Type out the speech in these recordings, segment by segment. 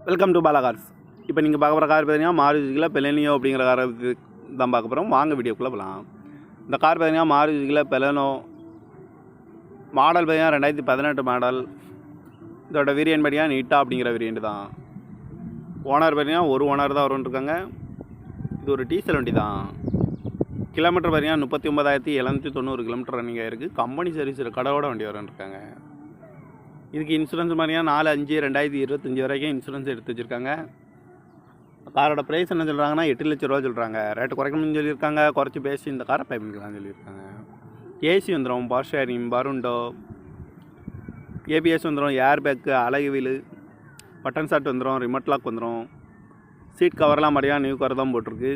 Welcome to Bala cars. இப்போ நீங்கள் பார்க்க போகிற கார் பார்த்தீங்கன்னா மாருதியில் பெலனியோ அப்படிங்கிற காரை தான் பார்க்க போகிறோம். வாங்க வீடியோக்குள்ளே போகலாம். இந்த கார் பார்த்தீங்கன்னா மாருதியில் பெலனோ மாடல் பார்த்தீங்கன்னா 2018 மாடல். இதோட வேரியன்ட் பார்த்தீங்கன்னா நீட்டா அப்படிங்கிற வேரியன்ட் தான். ஓனர் பார்த்தீங்கன்னா ஒரு ஓனர் தான் வரும்ன்ருக்காங்க. இது ஒரு டீசல் வண்டி தான். கிலோமீட்டர் பார்த்தீங்கன்னா 39,790 கிலோமீட்டர் ரன்னிங் ஆகிருக்கு. கம்பெனி சர்வீஸில் கடவோட வண்டி வரும்ன்ருக்காங்க. இதுக்கு இன்சூரன்ஸ் பார்த்தீங்கன்னா 4/5/2025 வரைக்கும் இன்சூரன்ஸ் எடுத்து வச்சுருக்காங்க. காரோட ப்ரைஸ் என்ன சொல்கிறாங்கன்னா 8 லட்ச ரூபா சொல்கிறாங்க. ரேட்டு குறைக்கணும்னு சொல்லியிருக்காங்க. குறைச்சி பேசி இந்த காரை பேமெண்ட்லாம் சொல்லியிருக்காங்க. ஏசி வந்துடும், பவர் ஷேரிங், பருண்டோ, ஏபிஎஸ் வந்துடும், ஏர் பேக்கு, அழகு வீலு, பட்டன் ஷாட் வந்துடும், ரிமோட் லாக் வந்துடும். சீட் கவர்லாம் மடியாக நியூ கவர் தான் போட்டிருக்கு.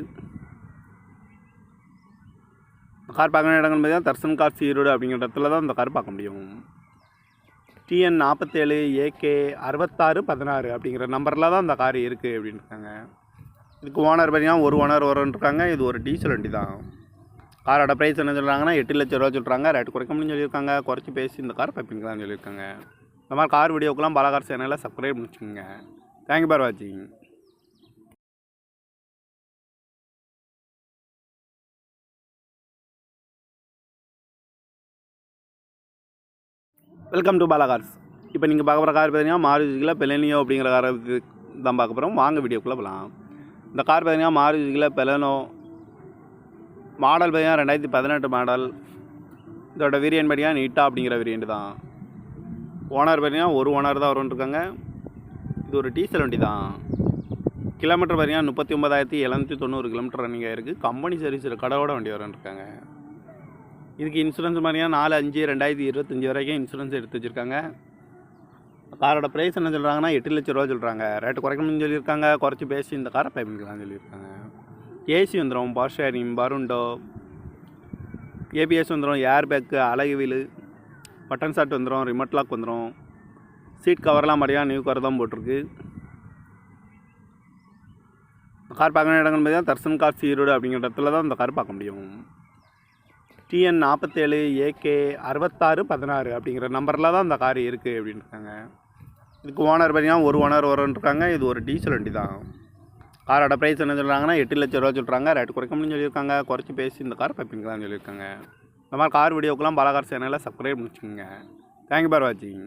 கார் பார்க்க இடங்கள் பார்த்தீங்கன்னா தர்சன் கார்ஸ் ஈரோடு அப்படிங்கிற இடத்துல தான் இந்த கார் பார்க்க முடியும். TN 47 AK 6616 அப்படிங்கிற நம்பரில் தான் இந்த கார் இருக்குது அப்படின்னு இருக்காங்க. இதுக்கு ஓனர் பார்த்தீங்கன்னா ஒரு ஓனர் வரும்ன்ருக்காங்க. இது ஒரு டீசல் வண்டி தான். காரோட ப்ரைஸ் என்ன சொல்கிறாங்கன்னா 8 லட்ச ரூபா சொல்கிறாங்க. ரேட்டு குறைக்கணும்னு சொல்லியிருக்காங்க. குறைச்சி பேசி இந்த கார் பைப்பிங்கலாம் சொல்லியிருக்காங்க. இந்த மாதிரி கார் வீடியோக்கெல்லாம் பாலா கார் சேனலில் சப்ஸ்கிரைப் பண்ணிச்சுக்கோங்க. தேங்க்யூ ஃபார் வாட்சிங். Welcome to Bala cars. இப்போ நீங்கள் பார்க்க போகிற கார் பார்த்தீங்கன்னா மாருதியில் பெலனியோ அப்படிங்கிற காரை தான் பார்க்க போகிறோம். வாங்க வீடியோக்குள்ளே போகலாம். இந்த கார் பார்த்தீங்கன்னா மாருதியில் பெலனோ மாடல் பார்த்தீங்கன்னா 2018 மாடல். இதோட வேரியன்ட் பார்த்தீங்கன்னா நீட்டா அப்படிங்கிற வேரியன்ட் தான். ஓனர் பார்த்தீங்கன்னா ஒரு ஓனர் தான் வரும்ன்ருக்காங்க. இது ஒரு டீசல் வண்டி தான். கிலோமீட்டர் பார்த்தீங்கன்னா 39,790 கிலோமீட்டர் ரன்னிங் ஆகிருக்கு. கம்பெனி சர்வீஸில் கடவோட வண்டி வரும்ன்ருக்காங்க. இதுக்கு இன்சூரன்ஸ் பார்த்தீங்கன்னா 4/5/2025 வரைக்கும் இன்சூரன்ஸ் எடுத்து வச்சுருக்காங்க. காரோட ப்ரைஸ் என்ன சொல்கிறாங்கன்னா 8 லட்ச ரூபா சொல்கிறாங்க. ரேட்டு குறைக்கணும்னு சொல்லியிருக்காங்க. குறைச்சி பேசி இந்த காரை பேமெண்ட்லாம் சொல்லியிருக்காங்க. ஏசி வந்துடும், பவர் ஷேரிங், பருண்டோ, ஏபிஎஸ் வந்துடும், ஏர் பேக்கு, அழகு வீலு, பட்டன் ஷாட் வந்துடும், ரிமோட் லாக் வந்துடும். சீட் கவர்லாம் மடியாக நியூ கவர் தான் போட்டிருக்கு. கார் பார்க்க இடங்கள் பார்த்தீங்கன்னா தர்சன் கார்ஸ் ஈரோடு அப்படிங்கிற இடத்துல தான் இந்த கார் பார்க்க முடியும். TN 47 AK 6616 அப்படிங்கிற நம்பரில் தான் இந்த கார் இருக்குது அப்படின்னு இருக்காங்க. இதுக்கு ஓனர் பார்த்தீங்கன்னா ஒரு ஓனர் வரும்ன்ருக்காங்க. இது ஒரு டீசல் வண்டி தான். காரோட ப்ரைஸ் என்ன சொல்கிறாங்கன்னா 8 லட்ச ரூபா சொல்கிறாங்க. ரேட்டு குறைக்கணும்னு சொல்லியிருக்காங்க. குறைச்சி பேசி இந்த கார் பைப்பிங்கலாம் சொல்லியிருக்காங்க. இந்த மாதிரி கார் வீடியோக்கெல்லாம் பாலா கார் சேனலில் சப்ஸ்கிரைப் பண்ணிச்சுக்கோங்க. தேங்க்யூ ஃபார் வாட்சிங்.